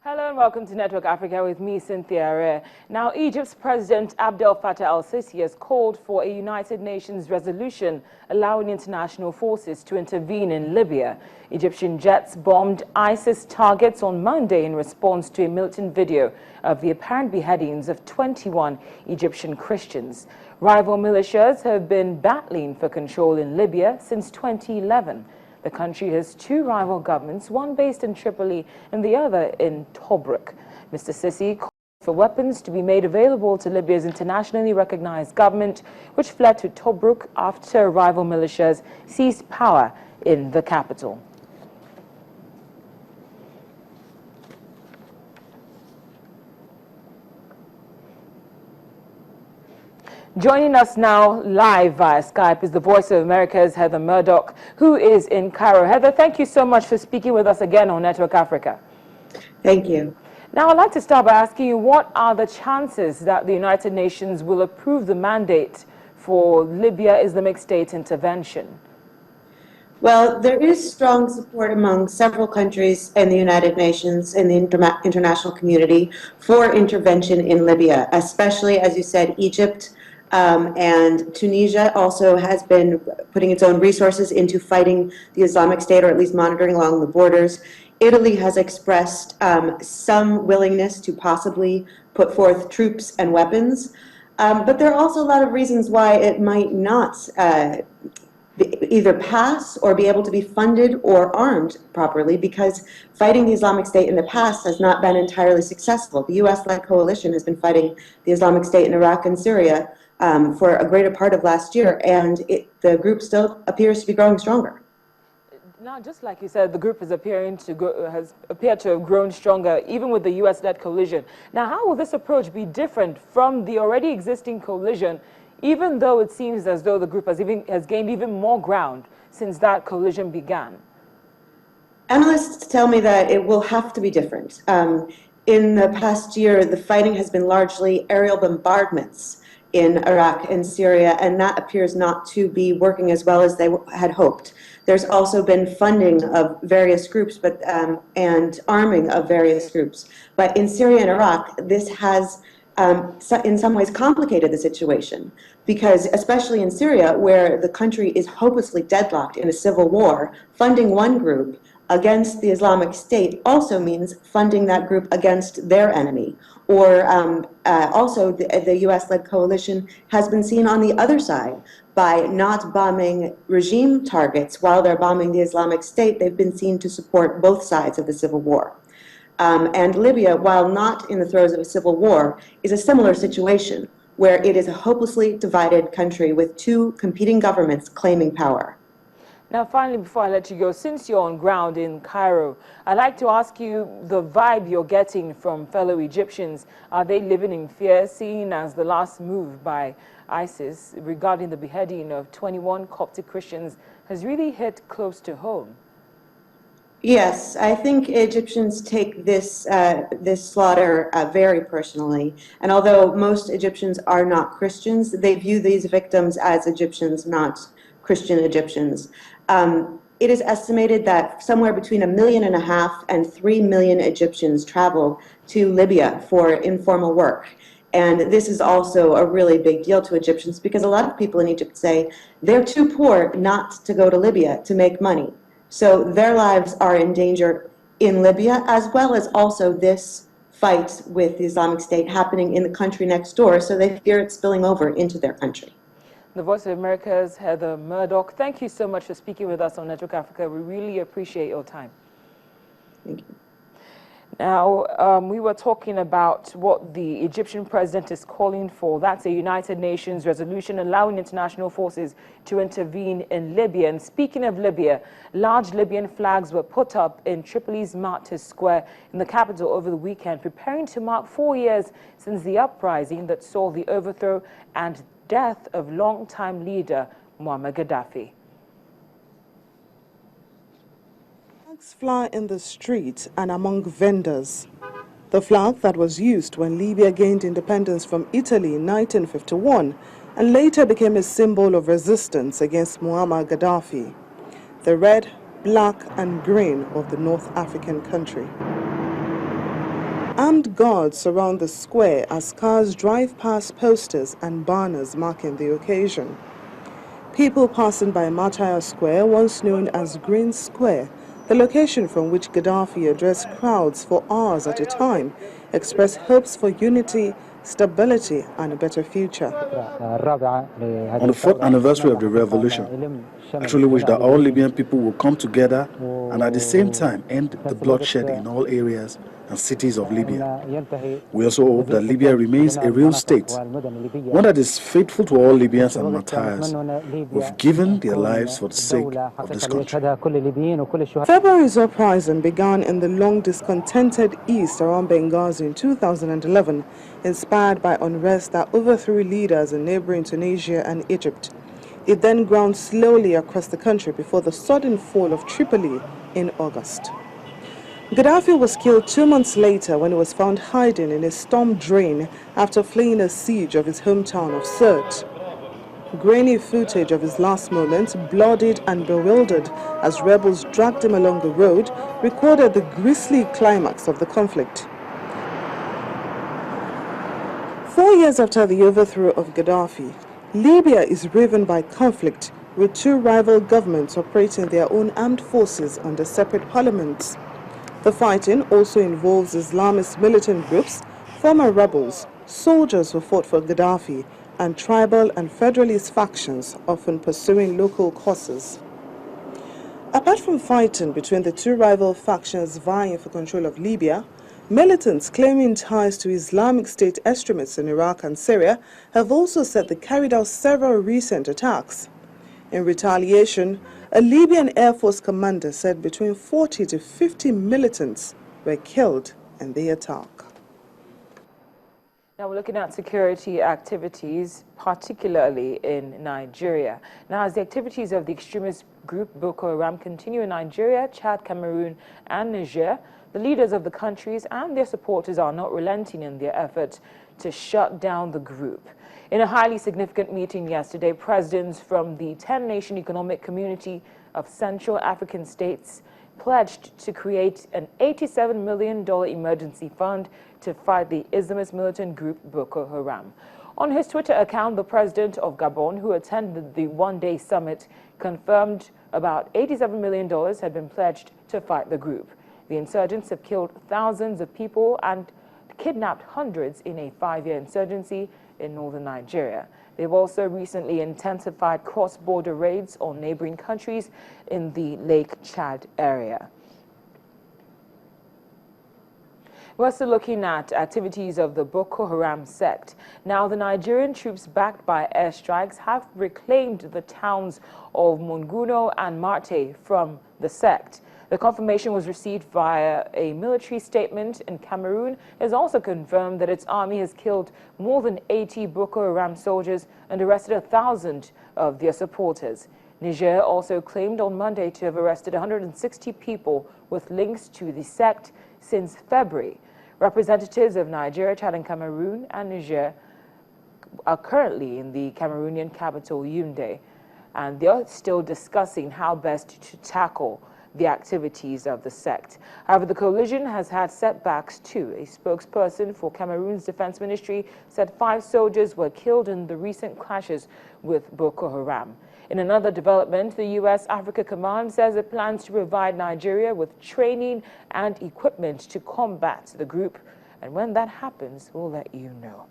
Hello and welcome to Network Africa with me, Cynthia Arre. Now, Egypt's President Abdel Fattah al-Sisi has called for a United Nations resolution allowing international forces to intervene in Libya. Egyptian jets bombed ISIS targets on Monday in response to a militant video of the apparent beheadings of 21 Egyptian Christians. Rival militias have been battling for control in Libya since 2011. The country has two rival governments, one based in Tripoli and the other in Tobruk. Mr. Sisi called for weapons to be made available to Libya's internationally recognized government, which fled to Tobruk after rival militias seized power in the capital. Joining us now live via Skype is the Voice of America's Heather Murdoch, who is in Cairo. Heather, thank you so much for speaking with us again on Network Africa. Thank you. Now, I'd like to start by asking you, what are the chances that the United Nations will approve the mandate for Libya Islamic State intervention? Well, there is strong support among several countries in the United Nations and the international community for intervention in Libya, especially, as you said, Egypt. And Tunisia also has been putting its own resources into fighting the Islamic State, or at least monitoring along the borders. Italy has expressed some willingness to possibly put forth troops and weapons. But there are also a lot of reasons why it might not either pass or be able to be funded or armed properly, because fighting the Islamic State in the past has not been entirely successful. The U.S.-led coalition has been fighting the Islamic State in Iraq and Syria for a greater part of last year, and the group still appears to be growing stronger. Now, just like you said, the group has appeared to have grown stronger, even with the U.S.-led coalition. Now, how will this approach be different from the already existing coalition, even though it seems as though the group has gained even more ground since that coalition began? Analysts tell me that it will have to be different. In the past year, the fighting has been largely aerial bombardments in Iraq and Syria, and that appears not to be working as well as they had hoped. There's also been funding of various groups and arming of various groups. But in Syria and Iraq, this has in some ways complicated the situation, because especially in Syria, where the country is hopelessly deadlocked in a civil war, funding one group against the Islamic State also means funding that group against their enemy. Or also the U.S.-led coalition has been seen on the other side by not bombing regime targets while they're bombing the Islamic State. They've been seen to support both sides of the civil war. And Libya, while not in the throes of a civil war, is a similar situation where it is a hopelessly divided country with two competing governments claiming power. Now, finally, before I let you go, since you're on ground in Cairo, I'd like to ask you the vibe you're getting from fellow Egyptians. Are they living in fear, seen as the last move by ISIS regarding the beheading of 21 Coptic Christians has really hit close to home? Yes, I think Egyptians take this slaughter very personally. And although most Egyptians are not Christians, they view these victims as Egyptians, not Christian Egyptians. It is estimated that somewhere between 1.5 million and 3 million Egyptians travel to Libya for informal work. And this is also a really big deal to Egyptians, because a lot of people in Egypt say they're too poor not to go to Libya to make money. So their lives are in danger in Libya, as well as also this fight with the Islamic State happening in the country next door, so they fear it spilling over into their country. The Voice of America's Heather Murdoch, thank you so much for speaking with us on Network Africa. We really appreciate your time. Thank you. Now, we were talking about what the Egyptian president is calling for. That's a United Nations resolution allowing international forces to intervene in Libya. And speaking of Libya, large Libyan flags were put up in Tripoli's Martyrs Square in the capital over the weekend, preparing to mark 4 years since the uprising that saw the overthrow and death of longtime leader Muammar Gaddafi. Flags fly in the streets and among vendors. The flag that was used when Libya gained independence from Italy in 1951 and later became a symbol of resistance against Muammar Gaddafi. The red, black and green of the North African country. Armed guards surround the square as cars drive past posters and banners marking the occasion. People passing by Martyr Square, once known as Green Square, the location from which Gaddafi addressed crowds for hours at a time, expressed hopes for unity, stability and a better future. On the 4th anniversary of the revolution, I truly wish that all Libyan people will come together and at the same time end the bloodshed in all areas and cities of Libya. We also hope that Libya remains a real state, one that is faithful to all Libyans and martyrs who have given their lives for the sake of this country. February's uprising began in the long discontented east around Benghazi in 2011, inspired by unrest that overthrew leaders in neighboring Tunisia and Egypt. It then ground slowly across the country before the sudden fall of Tripoli in August. Gaddafi was killed 2 months later when he was found hiding in a storm drain after fleeing a siege of his hometown of Sirte. Grainy footage of his last moments, bloodied and bewildered as rebels dragged him along the road, recorded the grisly climax of the conflict. 4 years after the overthrow of Gaddafi, Libya is riven by conflict, with two rival governments operating their own armed forces under separate parliaments. The fighting also involves Islamist militant groups, former rebels, soldiers who fought for Gaddafi, and tribal and federalist factions often pursuing local causes. Apart from fighting between the two rival factions vying for control of Libya, militants claiming ties to Islamic State extremists in Iraq and Syria have also said they carried out several recent attacks. In retaliation, a Libyan Air Force commander said between 40 to 50 militants were killed in the attack. Now we're looking at security activities, particularly in Nigeria. Now, as the activities of the extremist group Boko Haram continue in Nigeria, Chad, Cameroon and Niger, the leaders of the countries and their supporters are not relenting in their efforts to shut down the group. In a highly significant meeting yesterday, presidents from the 10-nation economic community of Central African states pledged to create an $87 million emergency fund to fight the Islamist militant group Boko Haram. On his Twitter account, the president of Gabon, who attended the one-day summit, confirmed about $87 million had been pledged to fight the group. The insurgents have killed thousands of people and kidnapped hundreds in a 5-year insurgency in northern Nigeria. They've also recently intensified cross-border raids on neighboring countries in the Lake Chad area. We're also looking at activities of the Boko Haram sect. Now, the Nigerian troops backed by airstrikes have reclaimed the towns of Monguno and Marte from the sect. The confirmation was received via a military statement, and Cameroon has also confirmed that its army has killed more than 80 Boko Haram soldiers and arrested 1,000 of their supporters. Niger also claimed on Monday to have arrested 160 people with links to the sect since February. Representatives of Nigeria, Chad and Cameroon and Niger are currently in the Cameroonian capital, Yaoundé, and they're still discussing how best to tackle the activities of the sect. However, the coalition has had setbacks too. A spokesperson for Cameroon's defense ministry said 5 soldiers were killed in the recent clashes with Boko Haram. In another development, the U.S. Africa Command says it plans to provide Nigeria with training and equipment to combat the group. And when that happens, we'll let you know.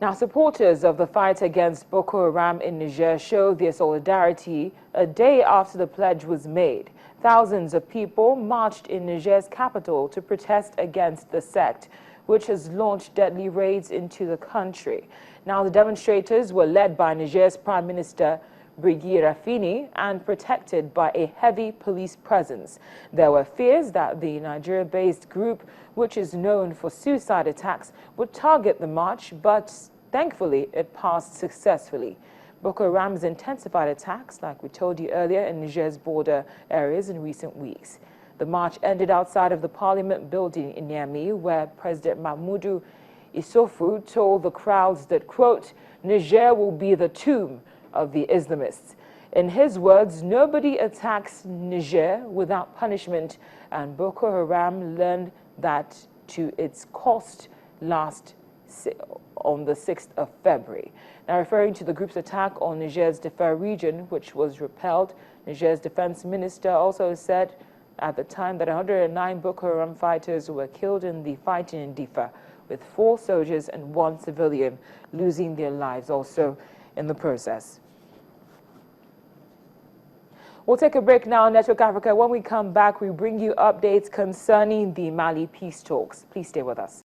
Now, supporters of the fight against Boko Haram in Niger showed their solidarity a day after the pledge was made. Thousands of people marched in Niger's capital to protest against the sect, which has launched deadly raids into the country. Now, the demonstrators were led by Niger's Prime Minister Brigui Rafini and protected by a heavy police presence. There were fears that the Nigeria-based group, which is known for suicide attacks, would target the march, but thankfully it passed successfully. Boko Haram's intensified attacks, like we told you earlier, in Niger's border areas in recent weeks. The march ended outside of the Parliament building in Niamey, where President Mahmoudou Issoufou told the crowds that, quote, Niger will be the tomb of the Islamists. In his words, nobody attacks Niger without punishment, and Boko Haram learned that to its cost on the 6th of February. Now, referring to the group's attack on Niger's Diffa region, which was repelled, Niger's defense minister also said at the time that 109 Boko Haram fighters were killed in the fighting in Diffa, with 4 soldiers and 1 civilian losing their lives also in the process. We'll take a break now on Network Africa. When we come back, we bring you updates concerning the Mali peace talks. Please stay with us.